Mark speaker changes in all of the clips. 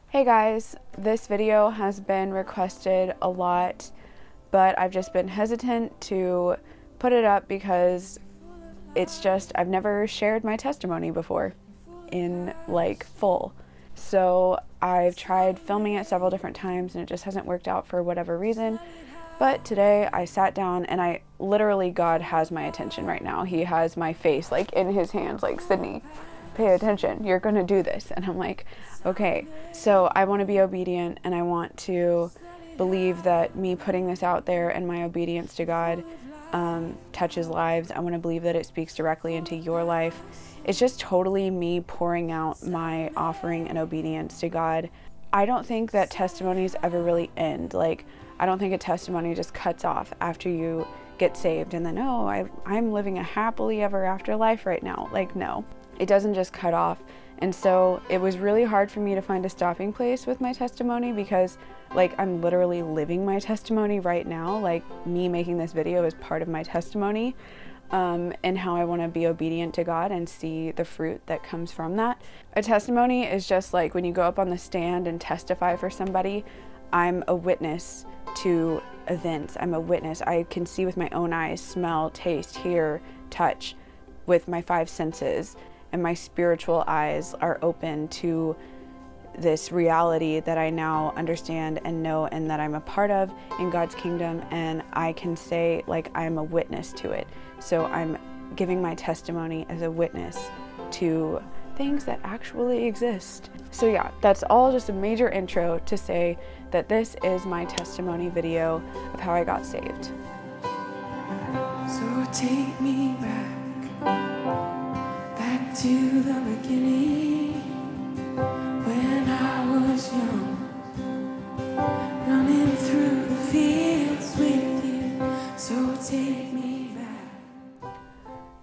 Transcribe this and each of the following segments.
Speaker 1: Hey guys, this video has been requested a lot, but I've just been hesitant to put it up because I've never shared my testimony before in full. So I've tried filming it several different times and it just hasn't worked out for whatever reason. But today I sat down and God has my attention right now. He has my face in his hands, Sydney, pay attention, you're gonna do this. And I'm like, okay. So I want to be obedient and I want to believe that me putting this out there and my obedience to God touches lives. I want to believe that it speaks directly into your life. It's just totally me pouring out my offering and obedience to God. I don't think that testimonies ever really end. I don't think a testimony just cuts off after you get saved and then, I'm living a happily ever after life right now. No, it doesn't just cut off. And so it was really hard for me to find a stopping place with my testimony because I'm literally living my testimony right now. Me making this video is part of my testimony, and how I want to be obedient to God and see the fruit that comes from that. A testimony is just when you go up on the stand and testify for somebody. I'm a witness to events. I'm a witness. I can see with my own eyes, smell, taste, hear, touch with my 5 senses, and my spiritual eyes are open to this reality that I now understand and know and that I'm a part of in God's kingdom, and I can say I'm a witness to it. So I'm giving my testimony as a witness to things that actually exist. So yeah, that's all just a major intro to say that this is my testimony video of how I got saved.
Speaker 2: So take me back to the beginning, when I was young, running through the fields with you. So take me back.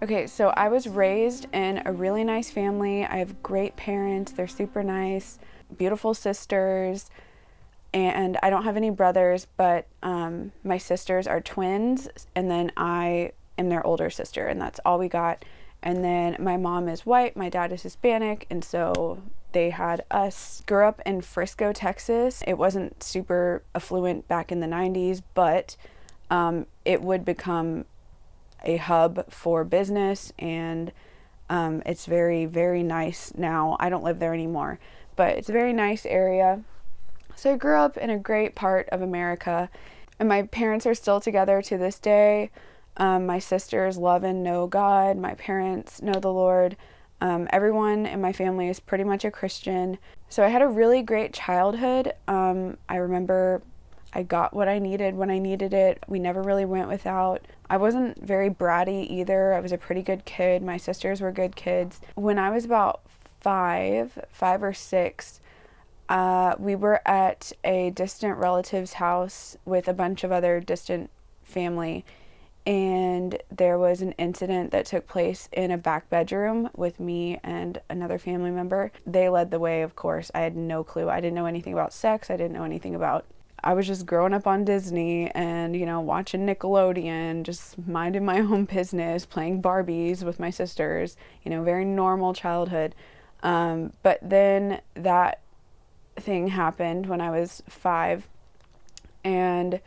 Speaker 1: Okay, so I was raised in a really nice family. I have great parents. They're super nice, beautiful sisters, and I don't have any brothers, but my sisters are twins, and then I am their older sister, and that's all we got. And then my mom is white, my dad is Hispanic, and so they had us. Grew up in Frisco, Texas. It wasn't super affluent back in the 90s, but it would become a hub for business, and it's very, very nice now. I don't live there anymore, but it's a very nice area. So I grew up in a great part of America, and my parents are still together to this day. My sisters love and know God. My parents know the Lord. Everyone in my family is pretty much a Christian. So I had a really great childhood. I remember I got what I needed when I needed it. We never really went without. I wasn't very bratty either. I was a pretty good kid. My sisters were good kids. When I was about five or six, we were at a distant relative's house with a bunch of other distant family, and there was an incident that took place in a back bedroom with me and another family member. They led the way, of course. I had no clue. I didn't know anything about sex. I was just growing up on Disney and, watching Nickelodeon, just minding my own business, playing Barbies with my sisters, very normal childhood. But then that thing happened when I was 5, and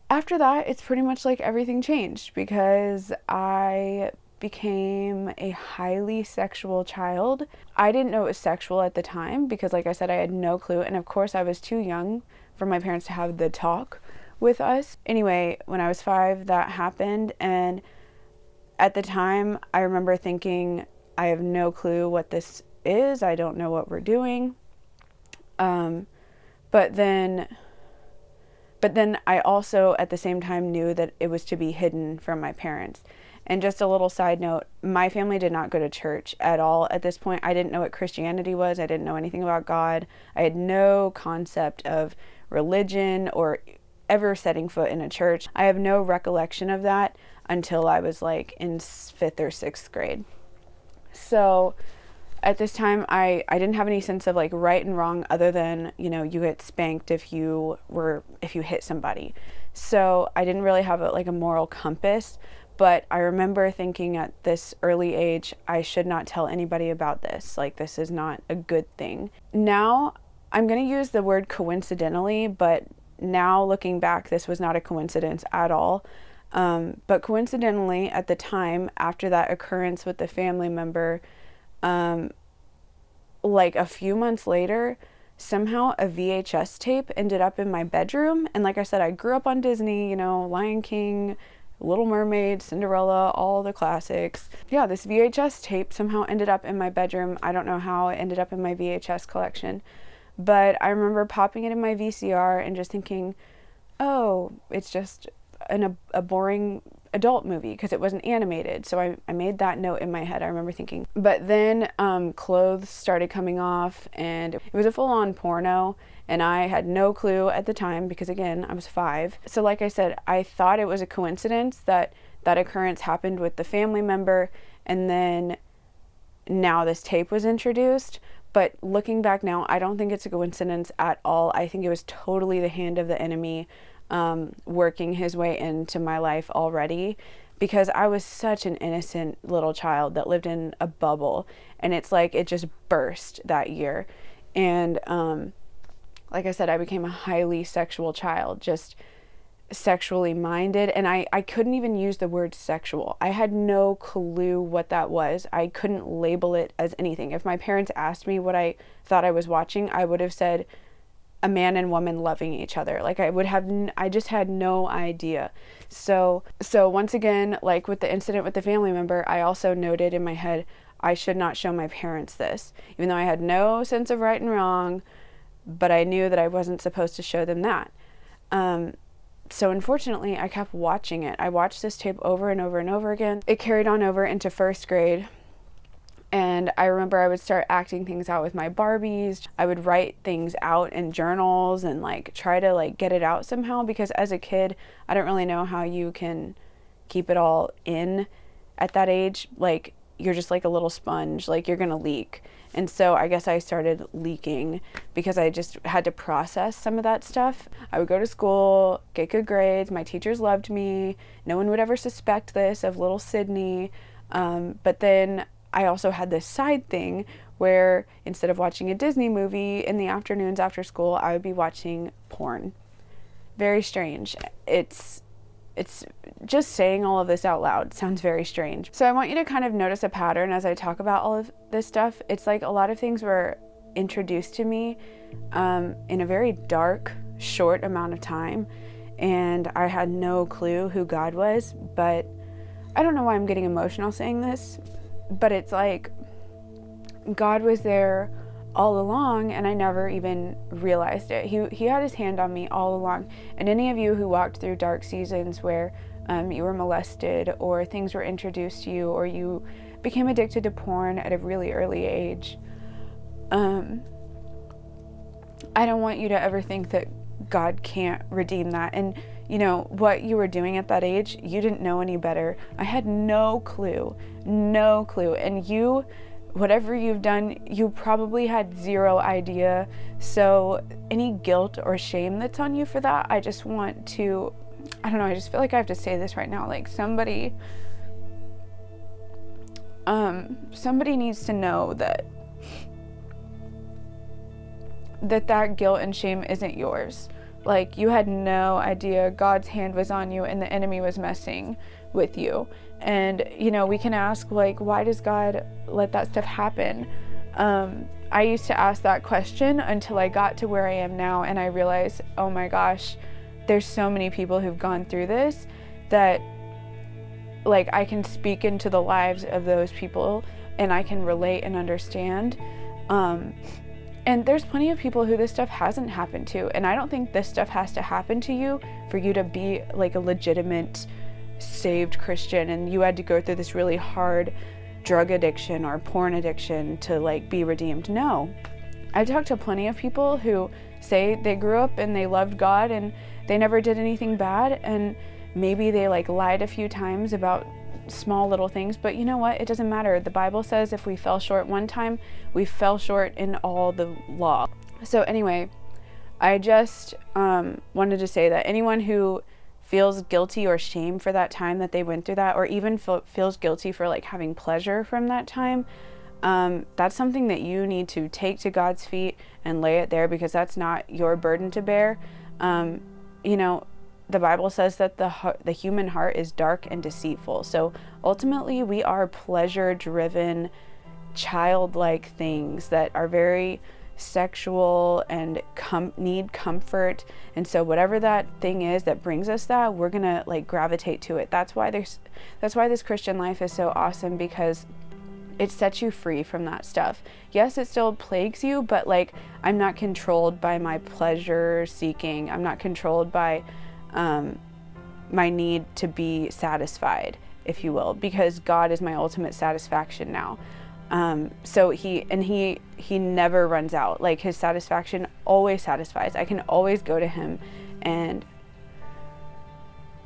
Speaker 1: after that, it's pretty much everything changed because I became a highly sexual child. I didn't know it was sexual at the time because, like I said, I had no clue. And of course, I was too young for my parents to have the talk with us. Anyway, when I was 5, that happened. And at the time, I remember thinking, I have no clue what this is. I don't know what we're doing. But then I also, at the same time, knew that it was to be hidden from my parents. And just a little side note, my family did not go to church at all at this point. I didn't know what Christianity was. I didn't know anything about God. I had no concept of religion or ever setting foot in a church. I have no recollection of that until I was in 5th or 6th grade. So at this time, I didn't have any sense of right and wrong other than, you get spanked if you hit somebody. So I didn't really have a moral compass, but I remember thinking at this early age, I should not tell anybody about this. This is not a good thing. Now I'm going to use the word coincidentally, but now looking back, this was not a coincidence at all. But coincidentally, at the time, after that occurrence with the family member, like a few months later, somehow a VHS tape ended up in my bedroom. And like I said, I grew up on Disney, Lion King, Little Mermaid, Cinderella, all the classics. Yeah, this VHS tape somehow ended up in my bedroom. I don't know how it ended up in my VHS collection. But I remember popping it in my VCR and just thinking, oh, it's just a boring adult movie because it wasn't animated. So I made that note in my head. I remember thinking. But then clothes started coming off, and it was a full-on porno, and I had no clue at the time because, again, I was 5. So like I said, I thought it was a coincidence that that occurrence happened with the family member, and then now this tape was introduced. But looking back now, I don't think it's a coincidence at all. I think it was totally the hand of the enemy working his way into my life already, because I was such an innocent little child that lived in a bubble, and it's like it just burst that year. And like I said, I became a highly sexual child, just sexually minded, and I couldn't even use the word sexual. I had no clue what that was. I couldn't label it as anything. If my parents asked me what I thought I was watching, I would have said a man and woman loving each other. Like I just had no idea. So once again, like with the incident with the family member, I also noted in my head, I should not show my parents this, even though I had no sense of right and wrong, but I knew that I wasn't supposed to show them that. So unfortunately, I kept watching it. I watched this tape over and over and over again. It carried on over into first grade. And I remember I would start acting things out with my Barbies. I would write things out in journals and like try to like get it out somehow, because as a kid, I don't really know how you can keep it all in at that age. Like you're just like a little sponge, like you're gonna leak. And so I guess I started leaking because I just had to process some of that stuff. I would go to school, get good grades. My teachers loved me. No one would ever suspect this of little Sydney. But then I also had this side thing where instead of watching a Disney movie in the afternoons after school, I would be watching porn. Very strange. It's just saying all of this out loud sounds very strange. So I want you to kind of notice a pattern as I talk about all of this stuff. It's like a lot of things were introduced to me in a very dark, short amount of time, and I had no clue who God was. But I don't know why I'm getting emotional saying this, but it's like God was there all along, and I never even realized it. He had his hand on me all along. And any of you who walked through dark seasons where you were molested, or things were introduced to you, or you became addicted to porn at a really early age, I don't want you to ever think that God can't redeem that. And what you were doing at that age, you didn't know any better. I had no clue. And whatever you've done, you probably had zero idea. So any guilt or shame that's on you for that, I just want to, I don't know, I just feel like I have to say this right now. Like somebody needs to know that guilt and shame isn't yours. Like you had no idea God's hand was on you and the enemy was messing with you. And we can ask, like, why does God let that stuff happen? I used to ask that question until I got to where I am now, and I realized, oh my gosh, there's so many people who've gone through this that like I can speak into the lives of those people and I can relate and understand. And there's plenty of people who this stuff hasn't happened to, and I don't think this stuff has to happen to you for you to be like a legitimate saved Christian, and you had to go through this really hard drug addiction or porn addiction to like be redeemed. No. I've talked to plenty of people who say they grew up and they loved God and they never did anything bad, and maybe they like lied a few times about small little things, but you know what? It doesn't matter. The Bible says if we fell short one time, we fell short in all the law. So anyway, I just wanted to say that anyone who feels guilty or shame for that time that they went through that, or even feels guilty for like having pleasure from that time, that's something that you need to take to God's feet and lay it there, because that's not your burden to bear. You know, the Bible says that the human heart is dark and deceitful. So ultimately we are pleasure driven, childlike things that are very sexual and need comfort. And so whatever that thing is that brings us that, we're gonna like gravitate to it. That's why this Christian life is so awesome, because it sets you free from that stuff. Yes, it still plagues you, but like, I'm not controlled by my pleasure seeking. I'm not controlled by my need to be satisfied, if you will, because God is my ultimate satisfaction now. So he never runs out. Like, his satisfaction always satisfies. I can always go to him, and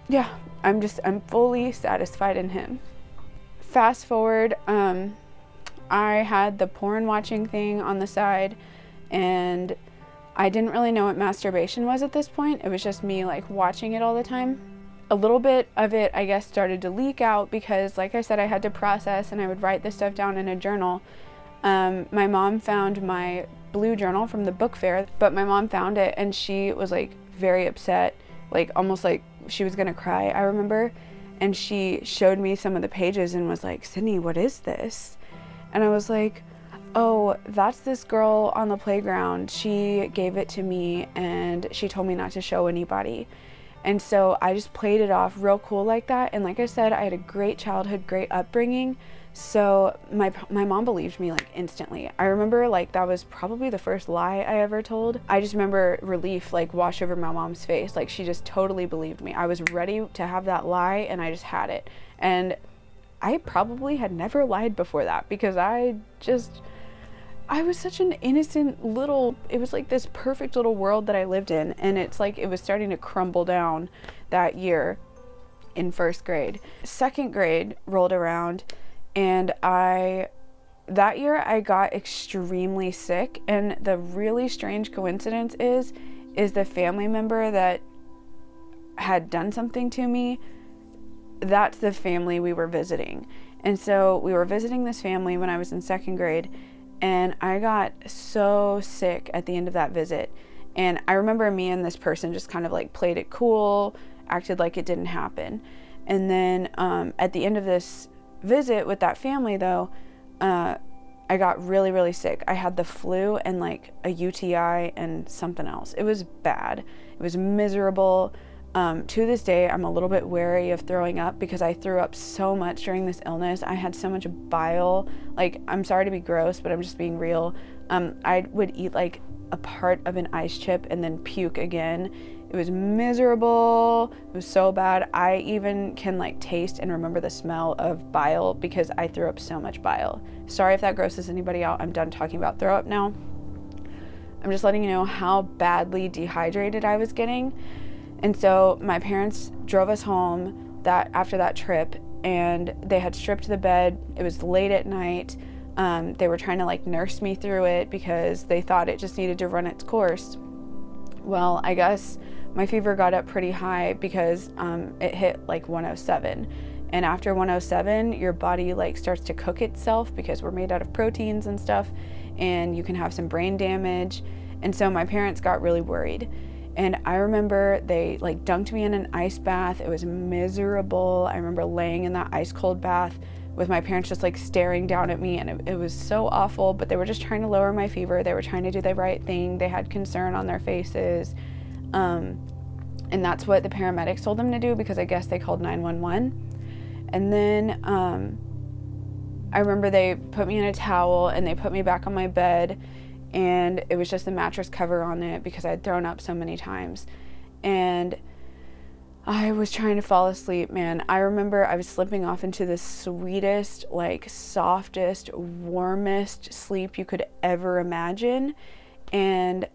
Speaker 1: yeah, I'm fully satisfied in him. Fast forward, I had the porn watching thing on the side, and I didn't really know what masturbation was at this point. It was just me like watching it all the time. A little bit of it, I guess, started to leak out because, like I said, I had to process, and I would write this stuff down in a journal. My mom found my blue journal from the book fair, but my mom found it and she was like very upset, like almost like she was gonna cry, I remember. And she showed me some of the pages and was like, "Sydney, what is this?" And I was like, "Oh, that's this girl on the playground. She gave it to me and she told me not to show anybody." And so I just played it off real cool like that. And like I said, I had a great childhood, great upbringing. So my mom believed me like instantly. I remember like that was probably the first lie I ever told. I just remember relief like wash over my mom's face. Like, she just totally believed me. I was ready to have that lie and I just had it. And I probably had never lied before that, because I was such an innocent little, it was like this perfect little world that I lived in. And it's like, it was starting to crumble down that year in first grade. Second grade rolled around, and that year I got extremely sick. And the really strange coincidence is the family member that had done something to me, that's the family we were visiting. And so we were visiting this family when I was in second grade, and I got so sick at the end of that visit. And I remember me and this person just kind of like played it cool, acted like it didn't happen. And then at the end of this visit with that family though, I got really, really sick. I had the flu and like a UTI and something else. It was bad. It was miserable. To this day, I'm a little bit wary of throwing up because I threw up so much during this illness. I had so much bile. Like, I'm sorry to be gross, but I'm just being real. I would eat like a part of an ice chip and then puke again. It was miserable. It was so bad. I even can like taste and remember the smell of bile because I threw up so much bile. Sorry if that grosses anybody out. I'm done talking about throw up now. I'm just letting you know how badly dehydrated I was getting. And so my parents drove us home after that trip, and they had stripped the bed. It was late at night. They were trying to like nurse me through it because they thought it just needed to run its course. Well, I guess my fever got up pretty high because it hit like 107. And after 107, your body like starts to cook itself because we're made out of proteins and stuff, and you can have some brain damage. And so my parents got really worried. And I remember they like dunked me in an ice bath. It was miserable. I remember laying in that ice cold bath with my parents just like staring down at me, and it was so awful, but they were just trying to lower my fever. They were trying to do the right thing. They had concern on their faces. And that's what the paramedics told them to do, because I guess they called 911. And then I remember they put me in a towel and they put me back on my bed, and it was just a mattress cover on it because I had thrown up so many times. And I was trying to fall asleep, man. I remember I was slipping off into the sweetest, like softest, warmest sleep you could ever imagine. And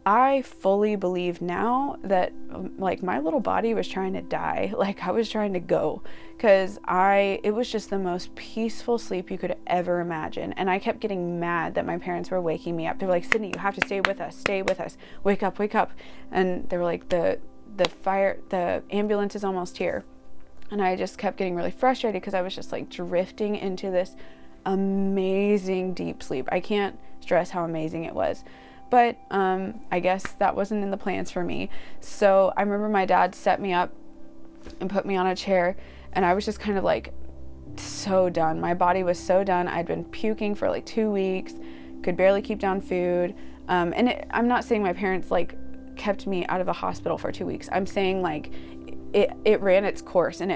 Speaker 1: I fully believe now that like my little body was trying to die. Like, I was trying to go, because it was just the most peaceful sleep you could ever imagine. And I kept getting mad that my parents were waking me up. They were like, "Sydney, you have to stay with us, wake up." And they were like, the ambulance is almost here. And I just kept getting really frustrated because I was just like drifting into this amazing deep sleep. I can't stress how amazing it was. But I guess that wasn't in the plans for me. So I remember my dad set me up and put me on a chair, and I was just kind of like so done. My body was so done. I'd been puking for like 2 weeks, could barely keep down food. I'm not saying my parents like kept me out of the hospital for 2 weeks. I'm saying like it ran its course, and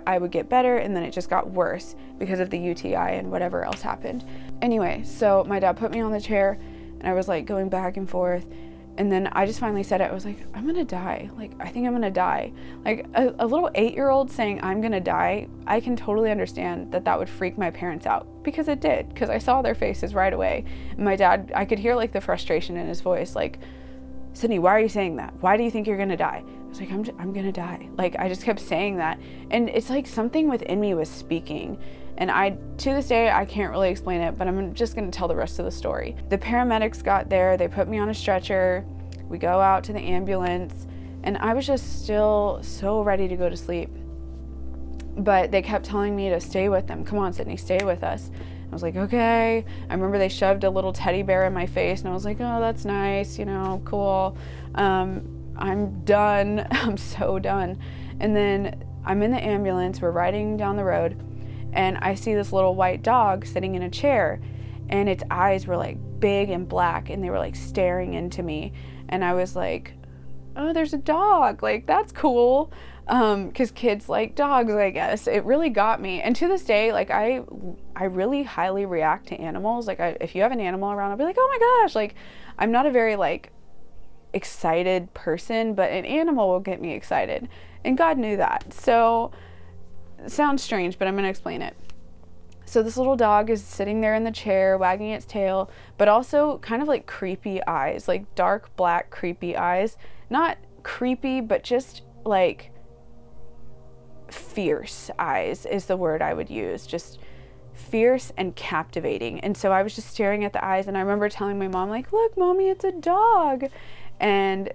Speaker 1: I would get better, and then it just got worse because of the UTI and whatever else happened. Anyway, so my dad put me on the chair, and I was like going back and forth. And then I just finally said it. I was like, I'm gonna die. Like, I think I'm gonna die. Like a little 8-year-old saying I'm gonna die, I can totally understand that would freak my parents out, because it did, because I saw their faces right away. And my dad, I could hear like the frustration in his voice, like, Sydney, why are you saying that? Why do you think you're gonna die? I was like, I'm gonna die. Like, I just kept saying that. And it's like something within me was speaking. And to this day, I can't really explain it, but I'm just gonna tell the rest of the story. The paramedics got there, they put me on a stretcher, we go out to the ambulance, and I was just still so ready to go to sleep. But they kept telling me to stay with them. Come on, Sydney, stay with us. I was like, okay. I remember they shoved a little teddy bear in my face, and I was like, oh, that's nice, cool. I'm done. I'm so done. And then I'm in the ambulance, we're riding down the road, and I see this little white dog sitting in a chair, and its eyes were like big and black, and they were like staring into me. And I was like, oh, there's a dog. Like, that's cool. Because kids like dogs, I guess. It really got me. And to this day, like, I really highly react to animals. Like, if you have an animal around, I'll be like, oh my gosh. Like, I'm not a very, like, excited person, but an animal will get me excited. And God knew that. So, it sounds strange, but I'm going to explain it. So this little dog is sitting there in the chair, wagging its tail, but also kind of like creepy eyes, like dark black creepy eyes. Not creepy, but just like fierce eyes is the word I would use. Just fierce and captivating. And so I was just staring at the eyes, and I remember telling my mom, like, look, Mommy, it's a dog. And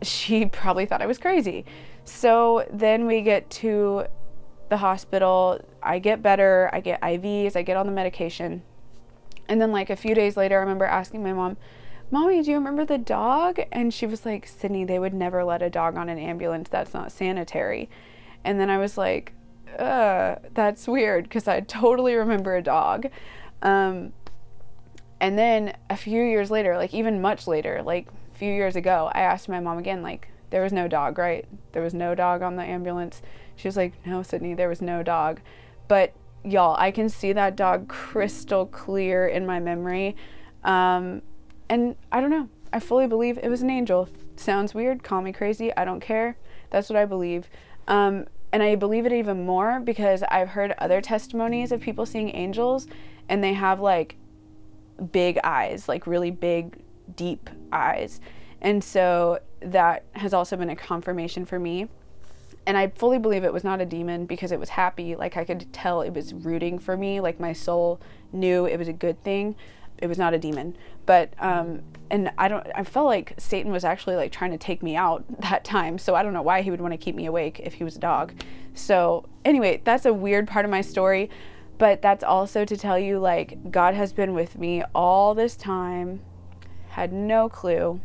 Speaker 1: she probably thought I was crazy. So then we get to the hospital, I get better, I get IVs, I get on the medication. And then like a few days later, I remember asking my mom, Mommy, do you remember the dog? And she was like, Sydney, they would never let a dog on an ambulance. That's not sanitary. And then I was like, that's weird, because I totally remember a dog. And then a few years later, like even much later, like a few years ago, I asked my mom again, like, there was no dog, right? There was no dog on the ambulance. She was like, no, Sydney, there was no dog. But y'all, I can see that dog crystal clear in my memory. And I don't know, I fully believe it was an angel. Sounds weird, call me crazy, I don't care. That's what I believe. And I believe it even more because I've heard other testimonies of people seeing angels, and they have like big eyes, like really big, deep eyes. And so that has also been a confirmation for me. And I fully believe it was not a demon because it was happy. Like, I could tell it was rooting for me. Like, my soul knew it was a good thing. It was not a demon. But, and I felt like Satan was actually like trying to take me out that time. So I don't know why he would want to keep me awake if he was a dog. So anyway, that's a weird part of my story. But that's also to tell you, like, God has been with me all this time. Had no clue.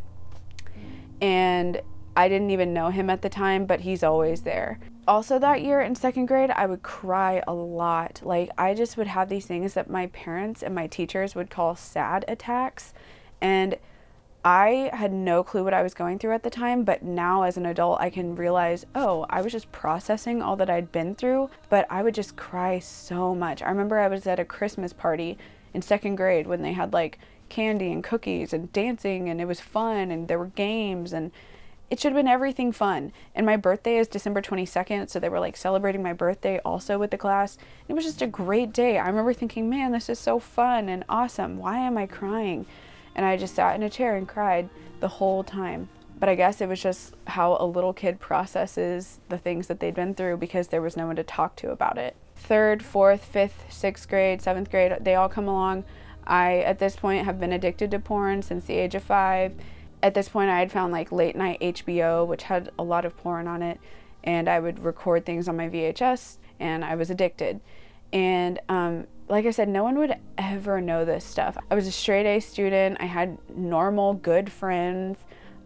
Speaker 1: And I didn't even know him at the time, but he's always there. Also that year in second grade, I would cry a lot. Like, I just would have these things that my parents and my teachers would call sad attacks. And I had no clue what I was going through at the time, but now as an adult, I can realize, oh, I was just processing all that I'd been through, but I would just cry so much. I remember I was at a Christmas party in second grade when they had like candy and cookies and dancing, and it was fun, and there were games, and it should have been everything fun. And my birthday is December 22nd, so they were like celebrating my birthday also with the class. It was just a great day. I remember thinking, man, this is so fun and awesome. Why am I crying? And I just sat in a chair and cried the whole time. But I guess it was just how a little kid processes the things that they'd been through because there was no one to talk to about it. Third, fourth, fifth, sixth grade, seventh grade, they all come along. I, at this point, have been addicted to porn since the age of 5. At this point, I had found like late night HBO, which had a lot of porn on it, and I would record things on my VHS, and I was addicted. And like I said, no one would ever know this stuff. I was a straight A student. I had normal, good friends.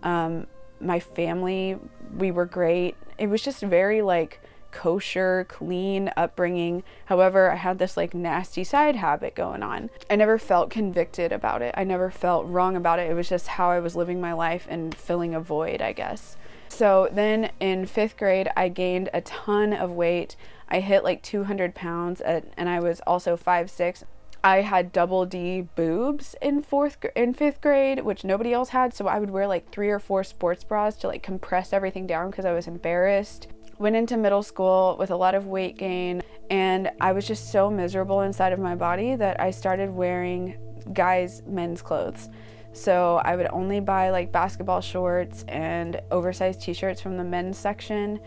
Speaker 1: My family, we were great. It was just very like kosher, clean upbringing. However, I had this like nasty side habit going on. I never felt convicted about it. I never felt wrong about it. It was just how I was living my life and filling a void, I guess. So then in 5th grade, I gained a ton of weight. I hit like 200 pounds and I was also 5'6". I had double D boobs in 5th grade, which nobody else had. So I would wear like 3 or 4 sports bras to like compress everything down because I was embarrassed. Went into middle school with a lot of weight gain, and I was just so miserable inside of my body that I started wearing men's clothes. So I would only buy like basketball shorts and oversized t-shirts from the men's section.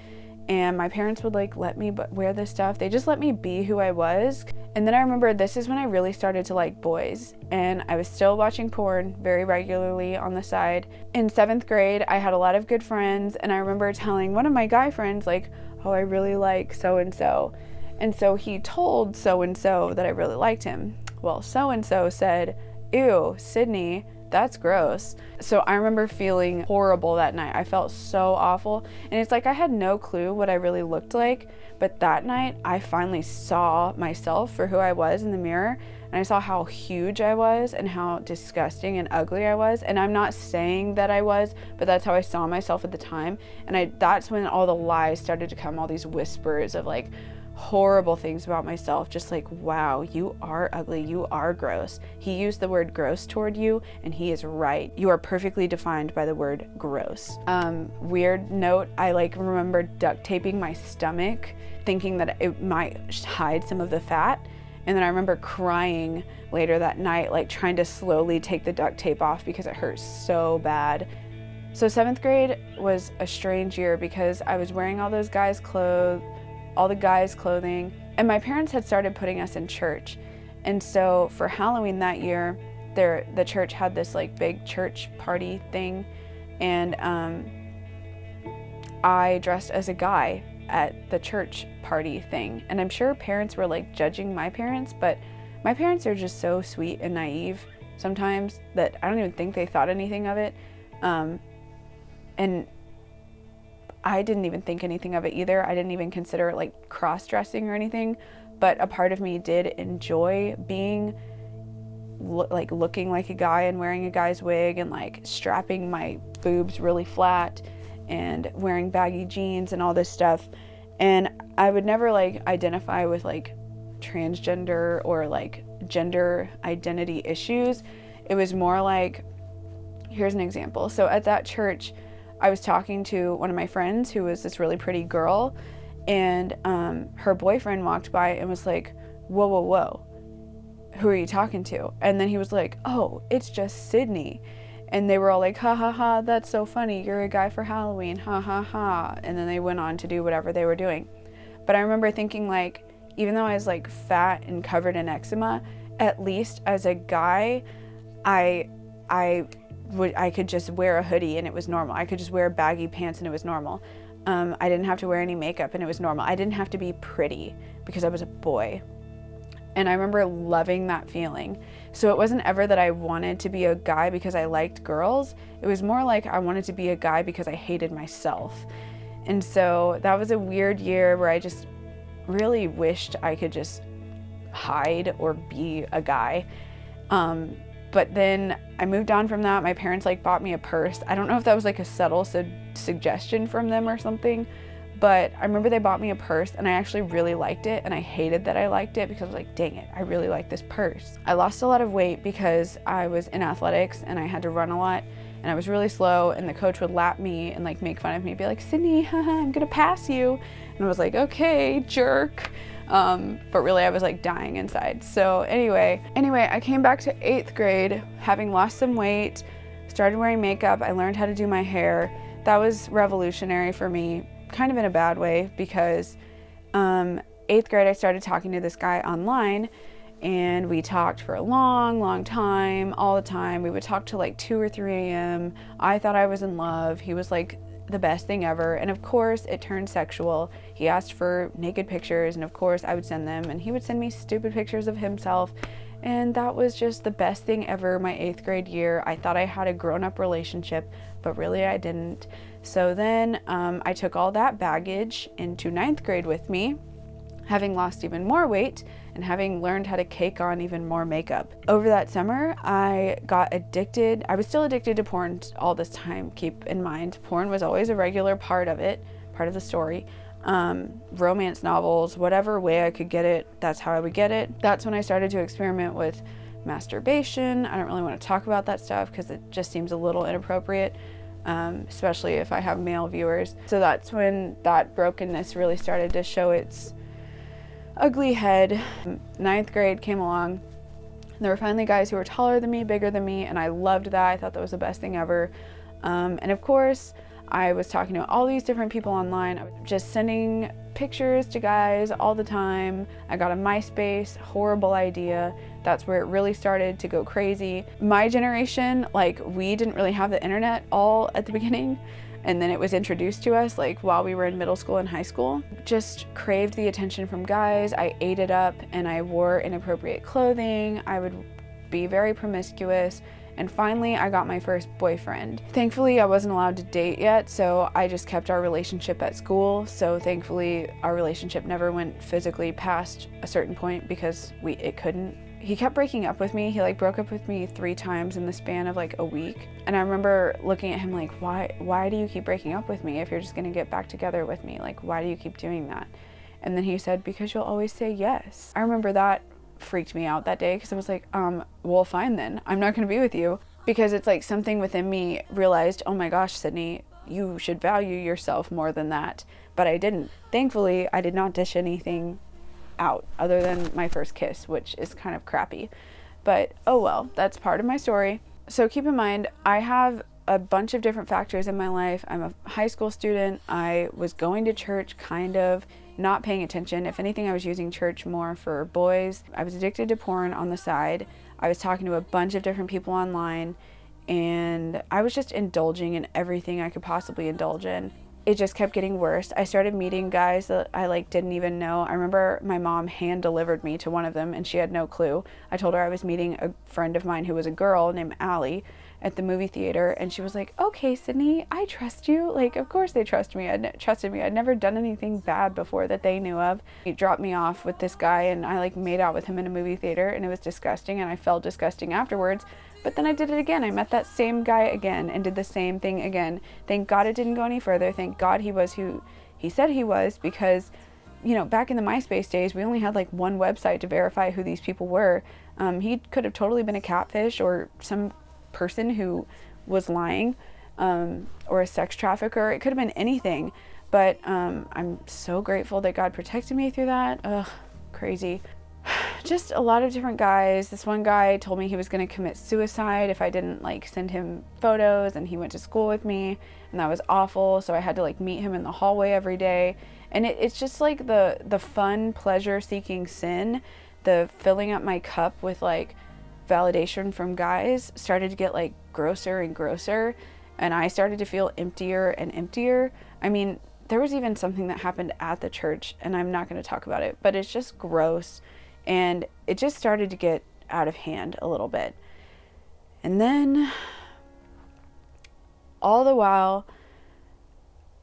Speaker 1: And my parents would like let me wear this stuff. They just let me be who I was. And then I remember this is when I really started to like boys, and I was still watching porn very regularly on the side. In 7th grade, I had a lot of good friends, and I remember telling one of my guy friends like, oh, I really like so-and-so. And so he told so-and-so that I really liked him. Well, so-and-so said, ew, Sydney, that's gross. So I remember feeling horrible that night. I felt so awful. And it's like I had no clue what I really looked like. But that night, I finally saw myself for who I was in the mirror. And I saw how huge I was and how disgusting and ugly I was. And I'm not saying that I was, but that's how I saw myself at the time. And that's when all the lies started to come, all these whispers of like horrible things about myself, just like, wow, you are ugly, you are gross. He used the word gross toward you, and he is right. You are perfectly defined by the word gross. Weird note, I like remember duct taping my stomach, thinking that it might hide some of the fat. And then I remember crying later that night, like trying to slowly take the duct tape off because it hurt so bad. So 7th grade was a strange year because I was wearing all the guys' clothing, and my parents had started putting us in church. And so for Halloween that year, the church had this like big church party thing, and I dressed as a guy at the church party thing. And I'm sure parents were like judging my parents, but my parents are just so sweet and naive sometimes that I don't even think they thought anything of it. And I didn't even think anything of it either. I didn't even consider it like cross-dressing or anything, but a part of me did enjoy being looking like a guy and wearing a guy's wig and like strapping my boobs really flat and wearing baggy jeans and all this stuff. And I would never like identify with like transgender or like gender identity issues. It was more like, here's an example. So at that church, I was talking to one of my friends who was this really pretty girl, and her boyfriend walked by and was like, whoa, whoa, whoa, who are you talking to? And then he was like, oh, it's just Sydney. And they were all like, ha ha ha, that's so funny, you're a guy for Halloween, ha ha ha. And then they went on to do whatever they were doing. But I remember thinking like, even though I was like fat and covered in eczema, at least as a guy, I could just wear a hoodie and it was normal. I could just wear baggy pants and it was normal. I didn't have to wear any makeup and it was normal. I didn't have to be pretty because I was a boy. And I remember loving that feeling. So it wasn't ever that I wanted to be a guy because I liked girls. It was more like I wanted to be a guy because I hated myself. And so that was a weird year where I just really wished I could just hide or be a guy. But then I moved on from that. My parents like bought me a purse. I don't know if that was like a subtle suggestion from them or something, but I remember they bought me a purse and I actually really liked it, and I hated that I liked it because I was like, dang it, I really like this purse. I lost a lot of weight because I was in athletics and I had to run a lot and I was really slow, and the coach would lap me and like make fun of me, be like, Sydney, haha, I'm gonna pass you. And I was like, okay, jerk. But really I was like dying inside. So anyway, I came back to 8th grade, having lost some weight, started wearing makeup. I learned how to do my hair. That was revolutionary for me, kind of in a bad way, because 8th grade I started talking to this guy online, and we talked for a long time, all the time. We would talk till like 2 or 3 a.m. I thought I was in love. He was like the best thing ever. And of course it turned sexual. He asked for naked pictures, and of course I would send them, and he would send me stupid pictures of himself. And that was just the best thing ever my 8th grade year. I thought I had a grown-up relationship, but really I didn't. So then I took all that baggage into 9th grade with me, having lost even more weight and having learned how to cake on even more makeup. Over that summer, I got addicted. I was still addicted to porn all this time. Keep in mind, porn was always a regular part of it, part of the story. Romance novels, whatever way I could get it, that's how I would get it. That's when I started to experiment with masturbation. I don't really want to talk about that stuff because it just seems a little inappropriate, especially if I have male viewers. So that's when that brokenness really started to show its ugly head. 9th grade came along. There were finally guys who were taller than me, bigger than me, and I loved that. I thought that was the best thing ever. And of course, I was talking to all these different people online. I was just sending pictures to guys all the time. I got a Myspace, horrible idea. That's where it really started to go crazy. My generation, like, we didn't really have the internet all at the beginning, and then it was introduced to us like while we were in middle school and high school. Just craved the attention from guys. I ate it up, and I wore inappropriate clothing. I would be very promiscuous. And finally, I got my first boyfriend. Thankfully, I wasn't allowed to date yet, so I just kept our relationship at school. So thankfully, our relationship never went physically past a certain point because it couldn't. He kept breaking up with me. He broke up with me 3 times in the span of a week. And I remember looking at him like, why do you keep breaking up with me if you're just gonna get back together with me? Why do you keep doing that? And then he said, because you'll always say yes. I remember that freaked me out that day because I was like, well, fine then. I'm not gonna be with you. Because it's something within me realized, oh my gosh, Sydney, you should value yourself more than that. But I didn't. Thankfully, I did not dish anything out other than my first kiss, which is kind of crappy. But oh well, that's part of my story. So keep in mind, I have a bunch of different factors in my life. I'm a high school student. I was going to church, kind of not paying attention. If anything, I was using church more for boys. I was addicted to porn on the side. I was talking to a bunch of different people online, and I was just indulging in everything I could possibly indulge in. It just kept getting worse. I started meeting guys that I didn't even know. I remember my mom hand delivered me to one of them and she had no clue. I told her I was meeting a friend of mine who was a girl named Allie at the movie theater, and she was like, okay, Sydney, I trust you. Of course they trusted me. I'd never done anything bad before that they knew of. He dropped me off with this guy, and I made out with him in a movie theater, and it was disgusting, and I felt disgusting afterwards. But then I did it again. I met that same guy again and did the same thing again. Thank God it didn't go any further. Thank God he was who he said he was, because, back in the MySpace days, we only had one website to verify who these people were. He could have totally been a catfish or some person who was lying, or a sex trafficker. It could have been anything. But I'm so grateful that God protected me through that. Ugh, crazy. Just a lot of different guys. This one guy told me he was going to commit suicide if I didn't send him photos, and he went to school with me, and that was awful. So I had to meet him in the hallway every day. And it's just the fun, pleasure-seeking sin, the filling up my cup with validation from guys started to get grosser and grosser, and I started to feel emptier and emptier. I mean, there was even something that happened at the church, and I'm not going to talk about it, but it's just gross. And it just started to get out of hand a little bit. And then, all the while,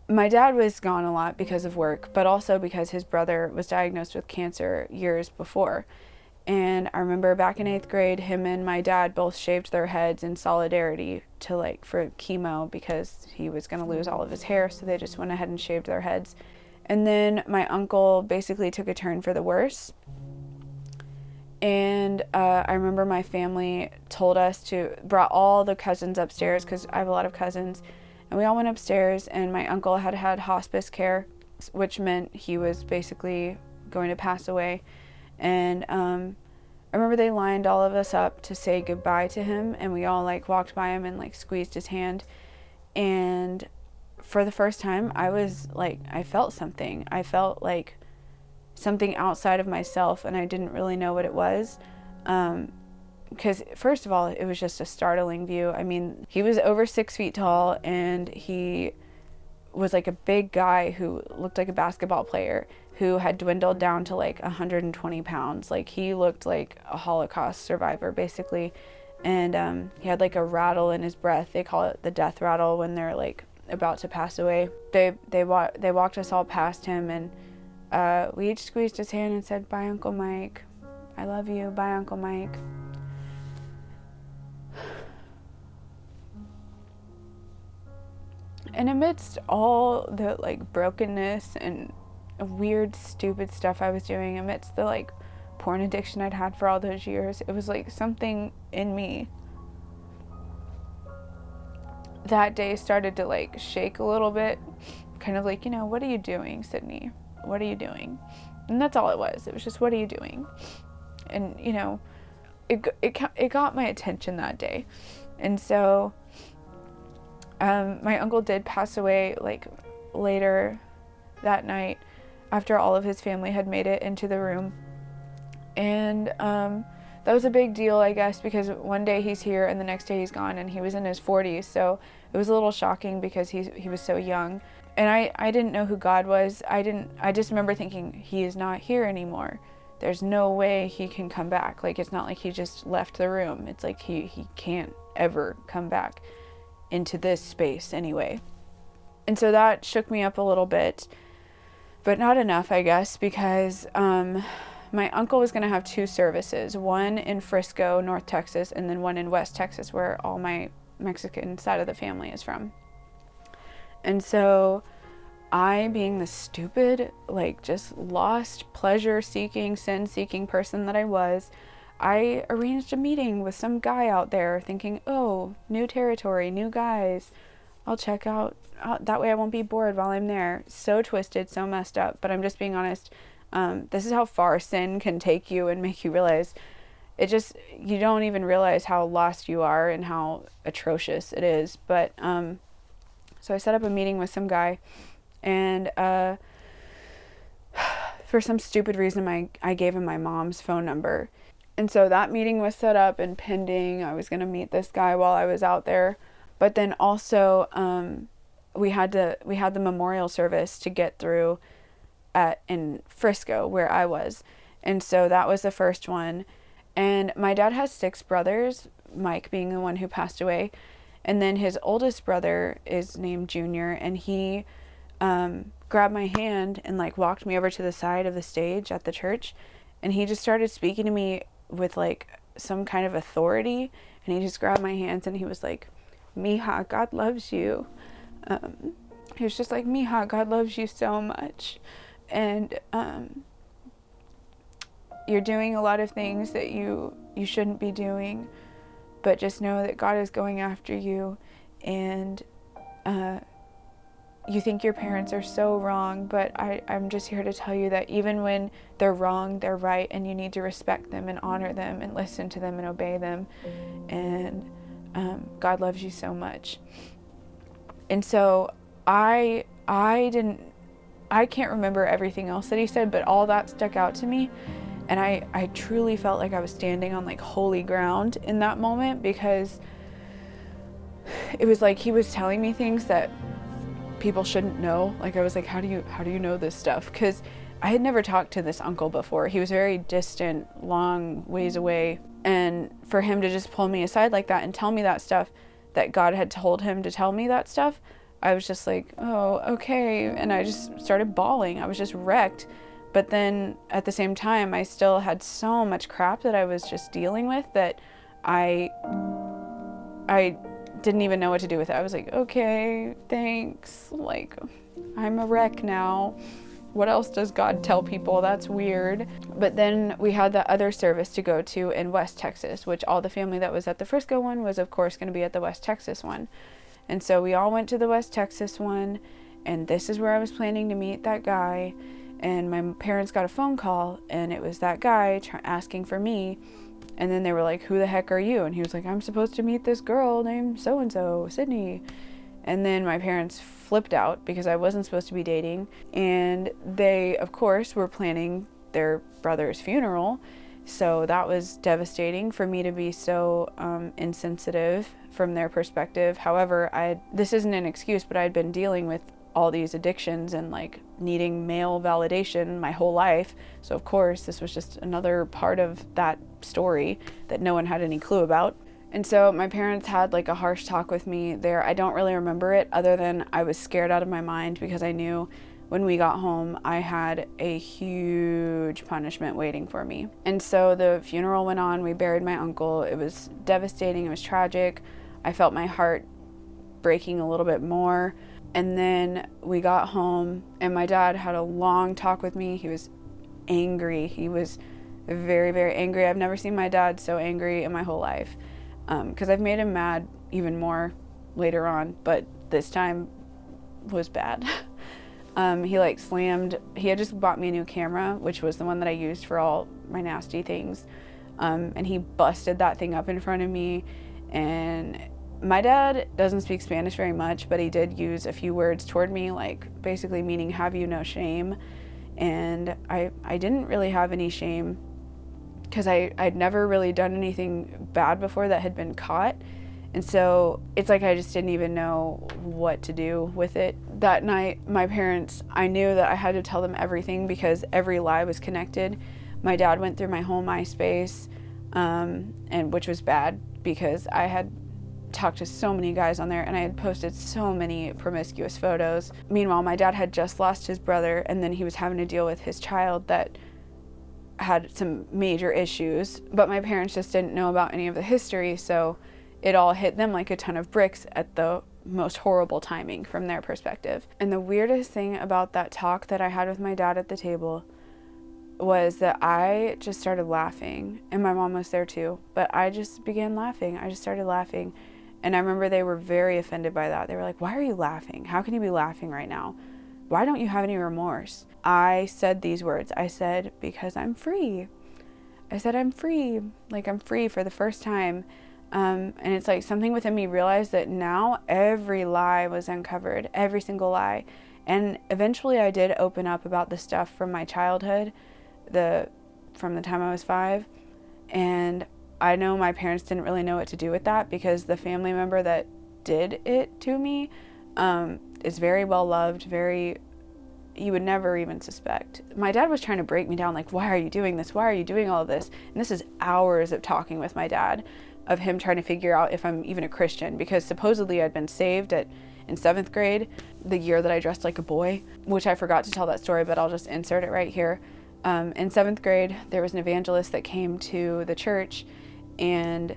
Speaker 1: my dad was gone a lot because of work, but also because his brother was diagnosed with cancer years before. And I remember back in 8th grade, him and my dad both shaved their heads in solidarity to for chemo, because he was going to lose all of his hair, so they just went ahead and shaved their heads. And then my uncle basically took a turn for the worse. And I remember my family brought all the cousins upstairs, because I have a lot of cousins, and we all went upstairs, and my uncle had hospice care, which meant he was basically going to pass away. And I remember they lined all of us up to say goodbye to him, and we all walked by him and squeezed his hand. And for the first time, I was I felt something. I felt something outside of myself, and I didn't really know what it was. Because first of all, it was just a startling view. I mean, he was over 6 feet tall, and he was like a big guy who looked like a basketball player, who had dwindled down to like 120 pounds. Like, he looked like a Holocaust survivor, basically. And he had like a rattle in his breath. They call it the death rattle when they're like about to pass away. They walked us all past him, and we each squeezed his hand and said, "Bye, Uncle Mike. I love you. Bye, Uncle Mike." And amidst all the like brokenness and weird, stupid stuff I was doing, amidst the like porn addiction I'd had for all those years, it was like something in me that day started to like shake a little bit, kind of like, what are you doing, Sydney? What are you doing? And that's all it was. It was just, what are you doing? And it got my attention that day. And so my uncle did pass away like later that night, after all of his family had made it into the room. And that was a big deal, I guess, because one day he's here and the next day he's gone, and he was in his 40s. So it was a little shocking because he was so young. And I didn't know who God was. I just remember thinking, he is not here anymore. There's no way he can come back. Like, it's not like he just left the room. It's like he can't ever come back into this space anyway. And so that shook me up a little bit, but not enough, I guess, because my uncle was going to have 2 services, one in Frisco, North Texas, and then one in West Texas, where all my Mexican side of the family is from. And so I, being the stupid, like, just lost, pleasure-seeking, sin-seeking person that I was, I arranged a meeting with some guy out there, thinking, oh, new territory, new guys, I'll check out, that way I won't be bored while I'm there. So twisted, so messed up, but I'm just being honest. This is how far sin can take you and make you realize you don't even realize how lost you are and how atrocious it is. But so I set up a meeting with some guy, and for some stupid reason I gave him my mom's phone number. And so that meeting was set up and pending. I was going to meet this guy while I was out there. But then also we had the memorial service to get through in Frisco, where I was. And so that was the first one. And my dad has 6 brothers, Mike being the one who passed away. And then his oldest brother is named Junior, and he grabbed my hand and like walked me over to the side of the stage at the church. And he just started speaking to me with like some kind of authority. And he just grabbed my hands and he was like, "Mija, God loves you." He was just like, "Mija, God loves you so much. And you're doing a lot of things that you shouldn't be doing, but just know that God is going after you, and you think your parents are so wrong, but I'm just here to tell you that even when they're wrong, they're right, and you need to respect them and honor them and listen to them and obey them, and God loves you so much." And so I can't remember everything else that he said, but all that stuck out to me. And I truly felt like I was standing on like holy ground in that moment, because it was like he was telling me things that people shouldn't know. Like, I was like, how do you know this stuff? Because I had never talked to this uncle before. He was very distant, long ways away. And for him to just pull me aside like that and tell me that stuff, that God had told him to tell me that stuff, I was just like, oh, okay. And I just started bawling. I was just wrecked. But then at the same time, I still had so much crap that I was just dealing with that I didn't even know what to do with it. I was like, okay, thanks. Like, I'm a wreck now. What else does God tell people? That's weird. But then we had the other service to go to in West Texas, which all the family that was at the Frisco one was, of course, going to be at the West Texas one. And so we all went to the West Texas one, and this is where I was planning to meet that guy. And my parents got a phone call, and it was that guy asking for me. And then they were like, "Who the heck are you?" And he was like, "I'm supposed to meet this girl named so-and-so, Sydney." And then my parents flipped out because I wasn't supposed to be dating. And they, of course, were planning their brother's funeral. So that was devastating for me to be so insensitive from their perspective. However, this isn't an excuse, but I'd been dealing with all these addictions and like needing male validation my whole life. So of course this was just another part of that story that no one had any clue about. And so my parents had like a harsh talk with me there. I don't really remember it other than I was scared out of my mind because I knew when we got home I had a huge punishment waiting for me. And so the funeral went on. We buried my uncle. It was devastating. It was tragic. I felt my heart breaking a little bit more. And then we got home and my dad had a long talk with me. He was angry. He was very, very angry. I've never seen my dad so angry in my whole life. Because I've made him mad even more later on, but this time was bad. He like slammed, he had just bought me a new camera, which was the one that I used for all my nasty things. And he busted that thing up in front of me. And my dad doesn't speak Spanish very much, but he did use a few words toward me, like basically meaning, have you no shame? And I didn't really have any shame because I'd never really done anything bad before that had been caught. And so it's like I just didn't even know what to do with it. That night, my parents, I knew that I had to tell them everything because every lie was connected. My dad went through my whole Myspace, and which was bad because I had talked to so many guys on there and I had posted so many promiscuous photos. Meanwhile, my dad had just lost his brother and then he was having to deal with his child that had some major issues, but my parents just didn't know about any of the history, so it all hit them like a ton of bricks at the most horrible timing from their perspective. And the weirdest thing about that talk that I had with my dad at the table was that I just started laughing, and my mom was there too, but I just began laughing. I just started laughing, and I remember they were very offended by that. They were like, why are you laughing? How can you be laughing right now? Why don't you have any remorse? I said these words. I said, because I'm free. I said, I'm free. Like, I'm free for the first time. And it's like something within me realized that now every lie was uncovered, every single lie. And eventually I did open up about the stuff from my childhood, from the time I was 5. And I know my parents didn't really know what to do with that because the family member that did it to me is very well loved, you would never even suspect. My dad was trying to break me down, like, why are you doing this? Why are you doing all of this? And this is hours of talking with my dad, of him trying to figure out if I'm even a Christian, because supposedly I'd been saved in 7th grade, the year that I dressed like a boy, which I forgot to tell that story, but I'll just insert it right here. In 7th grade, there was an evangelist that came to the church, and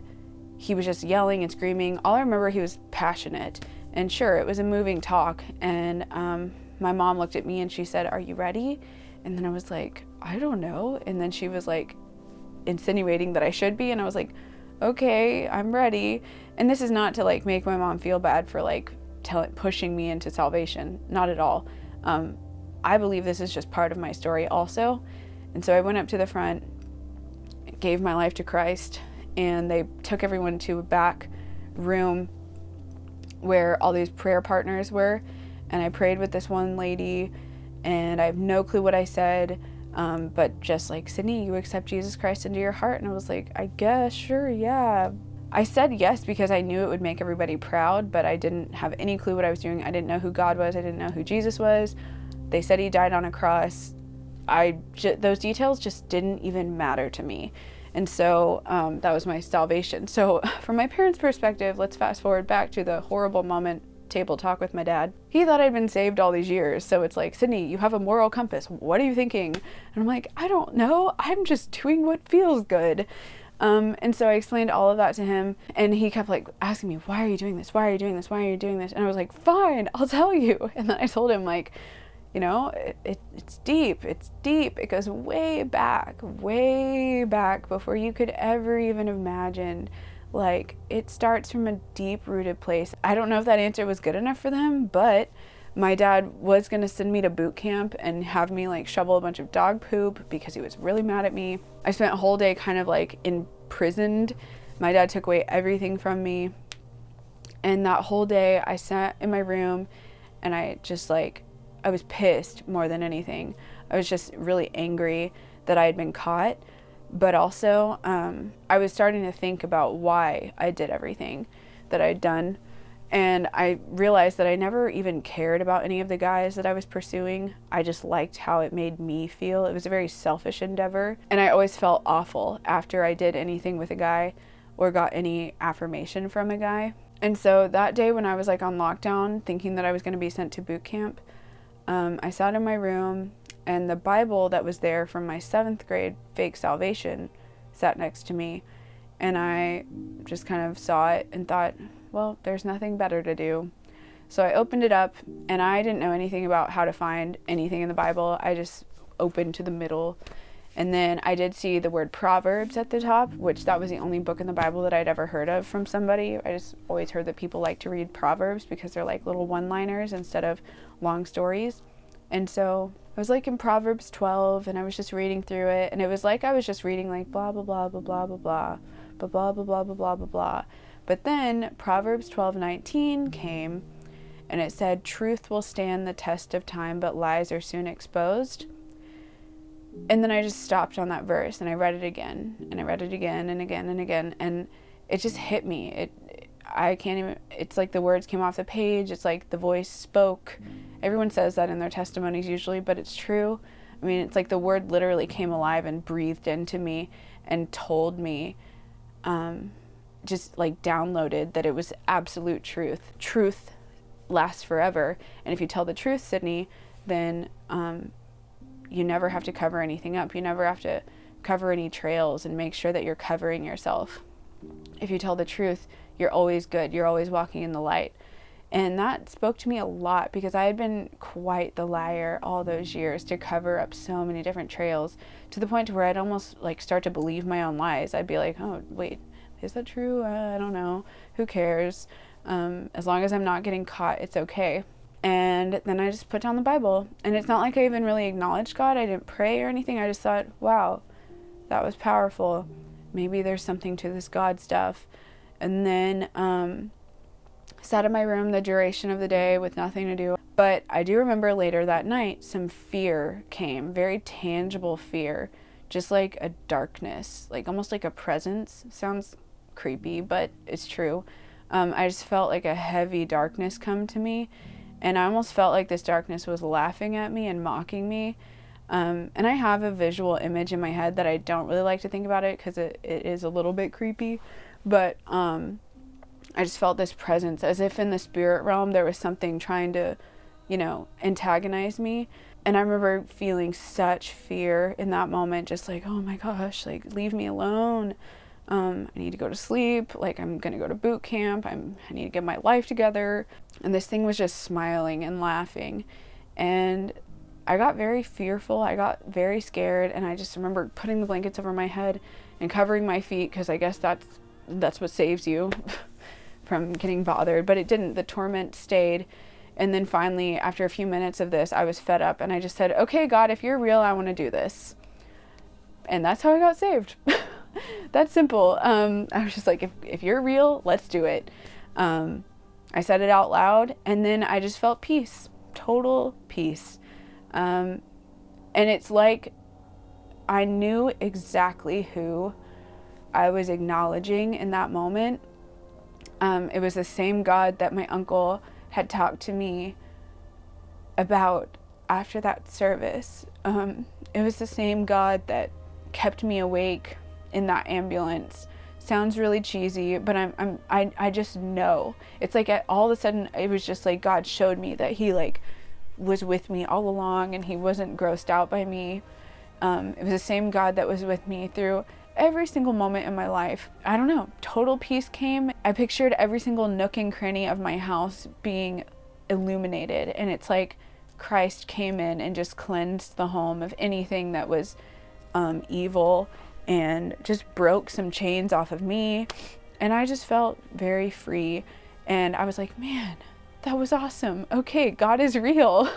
Speaker 1: he was just yelling and screaming. All I remember, he was passionate, and sure, it was a moving talk, and my mom looked at me and she said, are you ready? And then I was like, I don't know. And then she was like insinuating that I should be, and I was like, okay, I'm ready. And this is not to like make my mom feel bad for like pushing me into salvation, not at all. I believe this is just part of my story also. And so I went up to the front, gave my life to Christ, and they took everyone to a back room where all these prayer partners were. And I prayed with this one lady, and I have no clue what I said, but just like, Sydney, you accept Jesus Christ into your heart? And I was like, I guess, sure, yeah. I said yes because I knew it would make everybody proud, but I didn't have any clue what I was doing. I didn't know who God was. I didn't know who Jesus was. They said he died on a cross. Those details just didn't even matter to me. And so that was my salvation. So from my parents' perspective, let's fast forward back to the horrible moment, table talk with my dad. He thought I'd been saved all these years. So it's like, Sydney, you have a moral compass. What are you thinking? And I'm like, I don't know. I'm just doing what feels good. And so I explained all of that to him, and he kept like asking me, why are you doing this? Why are you doing this? Why are you doing this? And I was like, fine, I'll tell you. And then I told him, like, you know, it's deep. It's deep. It goes way back before you could ever even imagine. Like, it starts from a deep-rooted place. I don't know if that answer was good enough for them, but my dad was going to send me to boot camp and have me, like, shovel a bunch of dog poop because he was really mad at me. I spent a whole day kind of, like, imprisoned. My dad took away everything from me. And that whole day, I sat in my room, and I just, like, I was pissed more than anything. I was just really angry that I had been caught. But also, I was starting to think about why I did everything that I'd done. And I realized that I never even cared about any of the guys that I was pursuing. I just liked how it made me feel. It was a very selfish endeavor. And I always felt awful after I did anything with a guy or got any affirmation from a guy. And so that day when I was like on lockdown, thinking that I was going to be sent to boot camp, I sat in my room and the Bible that was there from my 7th grade fake salvation sat next to me. And I just kind of saw it and thought, well, there's nothing better to do. So I opened it up, and I didn't know anything about how to find anything in the Bible. I just opened to the middle. And then I did see the word Proverbs at the top, which that was the only book in the Bible that I'd ever heard of from somebody. I just always heard that people like to read Proverbs because they're like little one-liners instead of long stories. And so I was like in Proverbs 12, and I was just reading through it, and it was like I was just reading like blah, blah, blah, blah, blah, blah, blah, blah, blah, blah, blah, blah, blah, blah, blah. But then Proverbs 12:19 came, and it said, truth will stand the test of time, but lies are soon exposed. And then I just stopped on that verse, and I read it again, and I read it again and again and again, and it just hit me. I can't even, it's like the words came off the page, it's like the voice spoke. Everyone says that in their testimonies usually, but it's true. I mean, it's like the word literally came alive and breathed into me and told me, just like downloaded that it was absolute truth. Truth lasts forever. And if you tell the truth, Sydney, then you never have to cover anything up. You never have to cover any trails and make sure that you're covering yourself. If you tell the truth, you're always good. You're always walking in the light. And that spoke to me a lot because I had been quite the liar all those years to cover up so many different trails, to the point where I'd almost like start to believe my own lies. I'd be like, oh, wait, is that true? I don't know. Who cares? As long as I'm not getting caught, it's okay. And then I just put down the Bible. And it's not like I even really acknowledged God. I didn't pray or anything. I just thought, wow, that was powerful. Maybe there's something to this God stuff. And then sat in my room the duration of the day with nothing to do. But I do remember later that night, some fear came, very tangible fear, just like a darkness, like almost like a presence. Sounds creepy, but it's true. I just felt like a heavy darkness come to me, and I almost felt like this darkness was laughing at me and mocking me. And I have a visual image in my head that I don't really like to think about it because it is a little bit creepy, but I just felt this presence as if in the spirit realm there was something trying to, antagonize me. And I remember feeling such fear in that moment, just like, oh my gosh, like, leave me alone. I need to go to sleep. Like, I'm going to go to boot camp. I need to get my life together. And this thing was just smiling and laughing. And I got very fearful. I got very scared. And I just remember putting the blankets over my head and covering my feet, because I guess that's what saves you from getting bothered. But it didn't. The torment stayed. And then finally, after a few minutes of this, I was fed up. And I just said, okay, God, if you're real, I want to do this. And that's how I got saved. That's simple. I was just like, if you're real, let's do it. I said it out loud, and then I just felt peace, total peace. And it's like I knew exactly who I was acknowledging in that moment. It was the same God that my uncle had talked to me about after that service. It was the same God that kept me awake in that ambulance. Sounds really cheesy, but I just know. It's like all of a sudden it was just like God showed me that he like was with me all along, and he wasn't grossed out by me. It was the same God that was with me through every single moment in my life. I don't know, total peace came. I pictured every single nook and cranny of my house being illuminated, and it's like Christ came in and just cleansed the home of anything that was evil, and just broke some chains off of me. And I just felt very free. And I was like, man, that was awesome. Okay, God is real.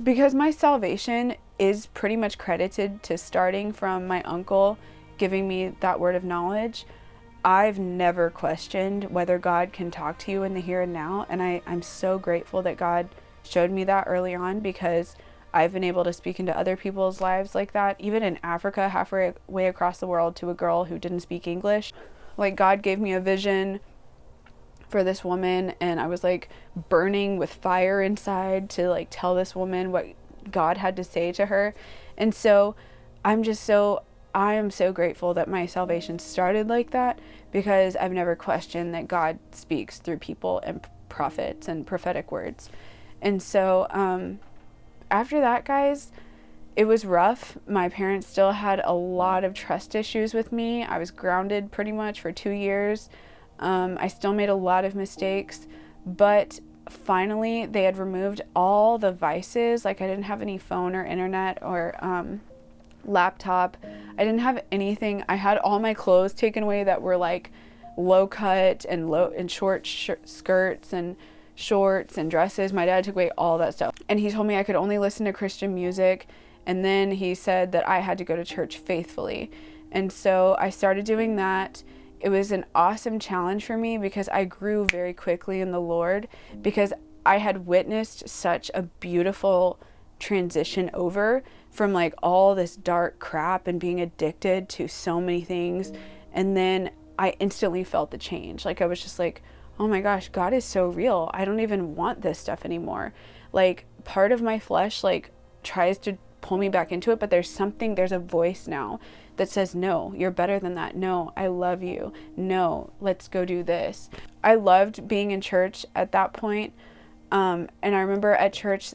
Speaker 1: Because my salvation is pretty much credited to starting from my uncle giving me that word of knowledge. I've never questioned whether God can talk to you in the here and now. And I'm so grateful that God showed me that early on, because I've been able to speak into other people's lives like that, even in Africa, halfway across the world, to a girl who didn't speak English. Like, God gave me a vision for this woman, and I was like burning with fire inside to like tell this woman what God had to say to her. And so I am so grateful that my salvation started like that, because I've never questioned that God speaks through people and prophets and prophetic words. And so after that, guys, it was rough. My parents still had a lot of trust issues with me. I was grounded pretty much for 2 years. I still made a lot of mistakes, but finally they had removed all the vices. Like, I didn't have any phone or internet or laptop. I didn't have anything. I had all my clothes taken away that were like low cut and short skirts and shorts and dresses. My dad took away all that stuff, and he told me I could only listen to Christian music, and then he said that I had to go to church faithfully. And so I started doing that. It was an awesome challenge for me, because I grew very quickly in the Lord, because I had witnessed such a beautiful transition over from like all this dark crap and being addicted to so many things. And then I instantly felt the change. Like, I was just like, oh my gosh, God is so real. I don't even want this stuff anymore. Like, part of my flesh like tries to pull me back into it, but there's a voice now that says, no, you're better than that. No, I love you. No, let's go do this. I loved being in church at that point. And I remember at church,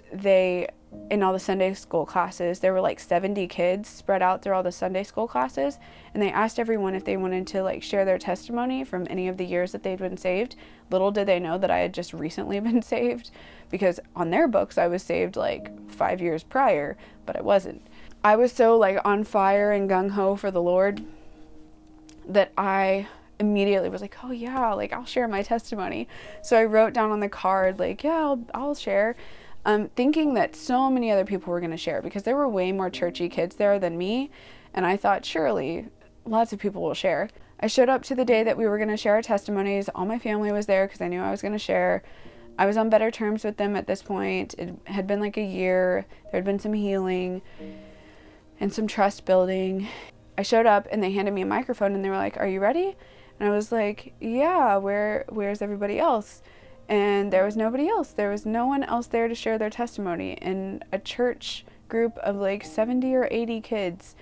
Speaker 1: in all the Sunday school classes, there were like 70 kids spread out through all the Sunday school classes, and they asked everyone if they wanted to like share their testimony from any of the years that they'd been saved. Little did they know that I had just recently been saved, because on their books I was saved like 5 years prior, but I wasn't. I was so like on fire and gung-ho for the Lord that I immediately was like, oh yeah, like I'll share my testimony. So I wrote down on the card like, yeah, I'll share. Thinking that so many other people were going to share, because there were way more churchy kids there than me, and I thought surely lots of people will share. I showed up to the day that we were going to share our testimonies. All my family was there because I knew I was going to share. I was on better terms with them at this point. It had been like a year. There had been some healing and some trust building. I showed up and they handed me a microphone and they were like, are you ready? And I was like, yeah, where's everybody else? And there was nobody else. There was no one else there to share their testimony in a church group of like 70 or 80 kids.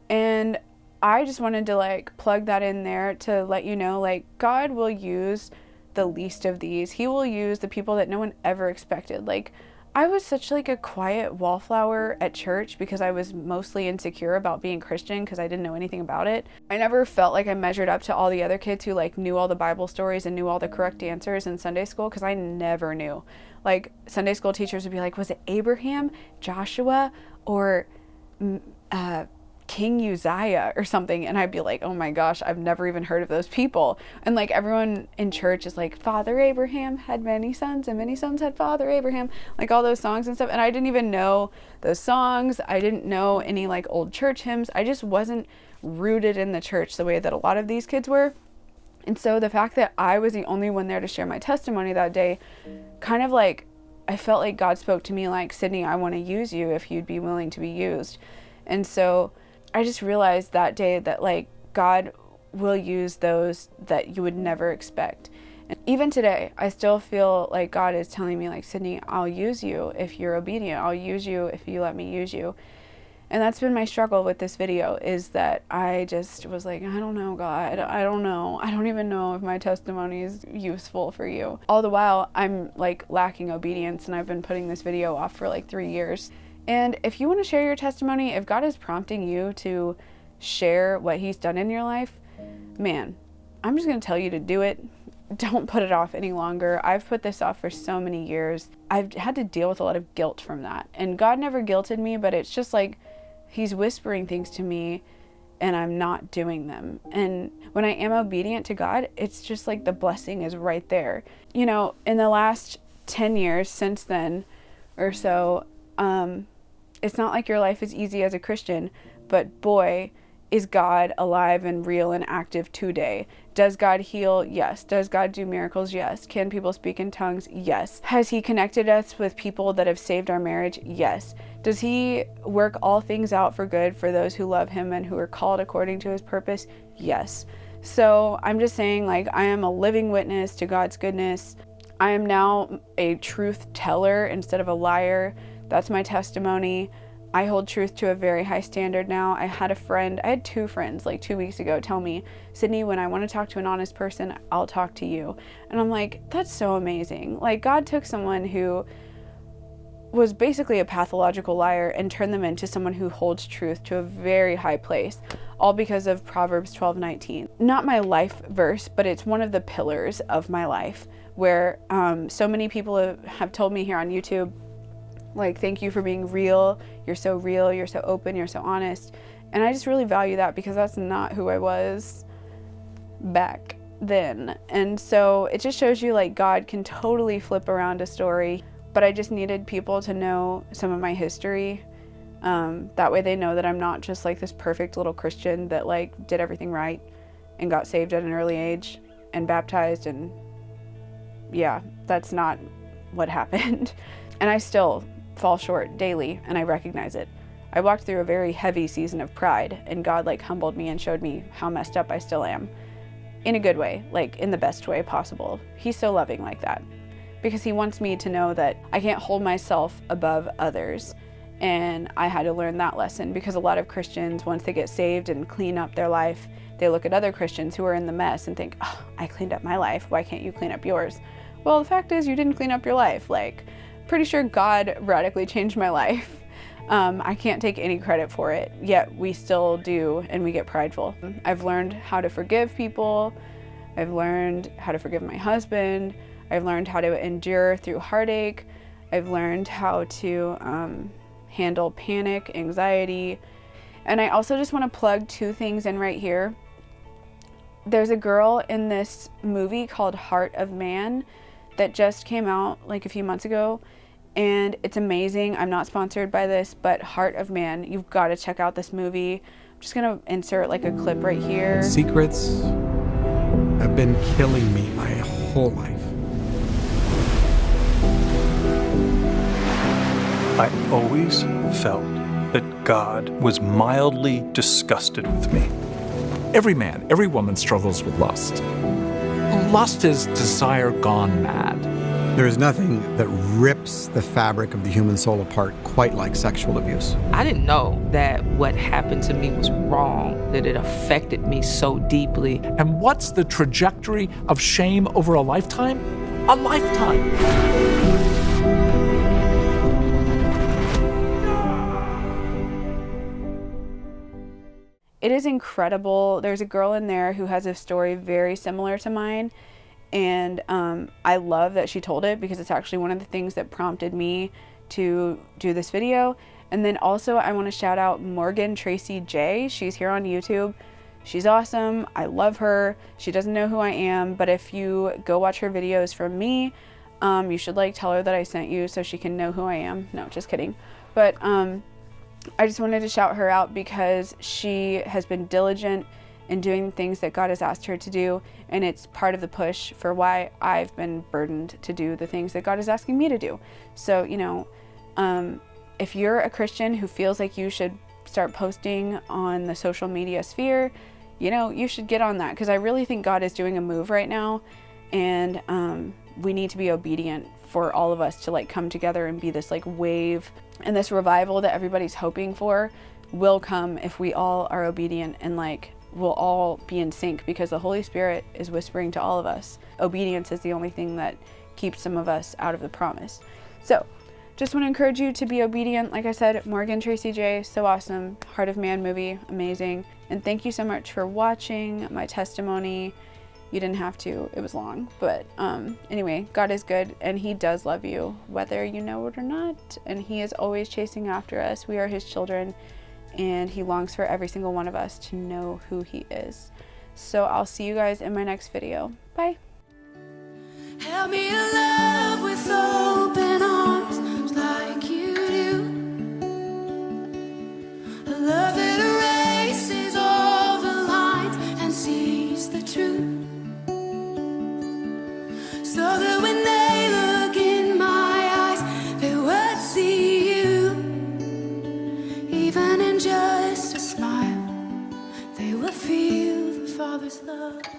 Speaker 1: And I just wanted to like plug that in there to let you know, like, God will use the least of these. He will use the people that no one ever expected. Like, I was such like a quiet wallflower at church because I was mostly insecure about being Christian because I didn't know anything about it. I never felt like I measured up to all the other kids who like knew all the Bible stories and knew all the correct answers in Sunday school, because I never knew. Like, Sunday school teachers would be like, was it Abraham, Joshua, or King Uzziah or something? And I'd be like, oh my gosh, I've never even heard of those people. And like, everyone in church is like, Father Abraham had many sons and many sons had Father Abraham, like all those songs and stuff. And I didn't even know those songs. I didn't know any like old church hymns. I just wasn't rooted in the church the way that a lot of these kids were. And so the fact that I was the only one there to share my testimony that day, kind of like, I felt like God spoke to me like, Sydney, I want to use you if you'd be willing to be used. And so I just realized that day that like God will use those that you would never expect. And even today, I still feel like God is telling me like, Sydney, I'll use you if you're obedient. I'll use you if you let me use you. And that's been my struggle with this video, is that I just was like, I don't know, God, I don't know. I don't even know if my testimony is useful for you. All the while, I'm like lacking obedience, and I've been putting this video off for like 3 years. And if you want to share your testimony, if God is prompting you to share what He's done in your life, man, I'm just going to tell you to do it. Don't put it off any longer. I've put this off for so many years. I've had to deal with a lot of guilt from that. And God never guilted me, but it's just like He's whispering things to me and I'm not doing them. And when I am obedient to God, it's just like the blessing is right there. You know, in the last 10 years since then or so, it's not like your life is easy as a Christian, but boy, is God alive and real and active today. Does God heal? Yes. Does God do miracles? Yes. Can people speak in tongues? Yes. Has He connected us with people that have saved our marriage? Yes. Does He work all things out for good for those who love Him and who are called according to His purpose? Yes. So I'm just saying, like, I am a living witness to God's goodness. I am now a truth teller instead of a liar. That's my testimony. I hold truth to a very high standard now. I had two friends like 2 weeks ago tell me, Sydney, when I want to talk to an honest person, I'll talk to you. And I'm like, that's so amazing. Like, God took someone who was basically a pathological liar and turned them into someone who holds truth to a very high place, all because of Proverbs 12:19. Not my life verse, but it's one of the pillars of my life, where so many people have told me here on YouTube, like, thank you for being real, you're so open, you're so honest. And I just really value that, because that's not who I was back then. And so it just shows you, like, God can totally flip around a story. But I just needed people to know some of my history. That way they know that I'm not just like this perfect little Christian that like did everything right and got saved at an early age and baptized, and yeah, that's not what happened. And I still fall short daily, and I recognize it. I walked through a very heavy season of pride, and God like humbled me and showed me how messed up I still am. In a good way, like in the best way possible. He's so loving like that, because he wants me to know that I can't hold myself above others. And I had to learn that lesson, because a lot of Christians, once they get saved and clean up their life, they look at other Christians who are in the mess and think, oh, I cleaned up my life, why can't you clean up yours? Well, the fact is, you didn't clean up your life. Like, pretty sure God radically changed my life. I can't take any credit for it, yet we still do, and we get prideful. I've learned how to forgive people. I've learned how to forgive my husband. I've learned how to endure through heartache. I've learned how to handle panic, anxiety. And I also just want to plug two things in right here. There's a girl in this movie called Heart of Man that just came out like a few months ago, and it's amazing. I'm not sponsored by this, but Heart of Man, you've got to check out this movie. I'm just gonna insert like a clip right here.
Speaker 3: Secrets have been killing me my whole life.
Speaker 4: I always felt that God was mildly disgusted with me.
Speaker 5: Every man, every woman struggles with lust. Lust is desire gone mad.
Speaker 3: There is nothing that rips the fabric of the human soul apart quite like sexual abuse.
Speaker 6: I didn't know that what happened to me was wrong, that it affected me so deeply.
Speaker 5: And what's the trajectory of shame over a lifetime? A lifetime.
Speaker 1: It is incredible. There's a girl in there who has a story very similar to mine, and I love that she told it, because it's actually one of the things that prompted me to do this video. And then also I want to shout out Morgan Tracy J. She's here on YouTube. She's awesome. I love her. She doesn't know who I am, but if you go watch her videos from me, you should like tell her that I sent you so she can know who I am. No, just kidding. But I just wanted to shout her out, because she has been diligent in doing things that God has asked her to do, and it's part of the push for why I've been burdened to do the things that God is asking me to do. So, you know, if you're a Christian who feels like you should start posting on the social media sphere, you know, you should get on that, because I really think God is doing a move right now, and we need to be obedient for all of us to like come together and be this like wave, and this revival that everybody's hoping for will come if we all are obedient, and like we'll all be in sync, because the Holy Spirit is whispering to all of us. Obedience is the only thing that keeps some of us out of the promise. So just want to encourage you to be obedient. Like I said, Morgan Tracy J, so awesome. Heart of Man movie, amazing. And thank you so much for watching my testimony. You didn't have to, it was long, but anyway, God is good, and he does love you, whether you know it or not, and he is always chasing after us. We are his children, and he longs for every single one of us to know who he is. So I'll see you guys in my next video. Bye.
Speaker 2: Help me to love with open arms like you do. A love that erases all the lines and sees the truth. So that when they look in my eyes, they would see you. Even in just a smile, they will feel the Father. is love.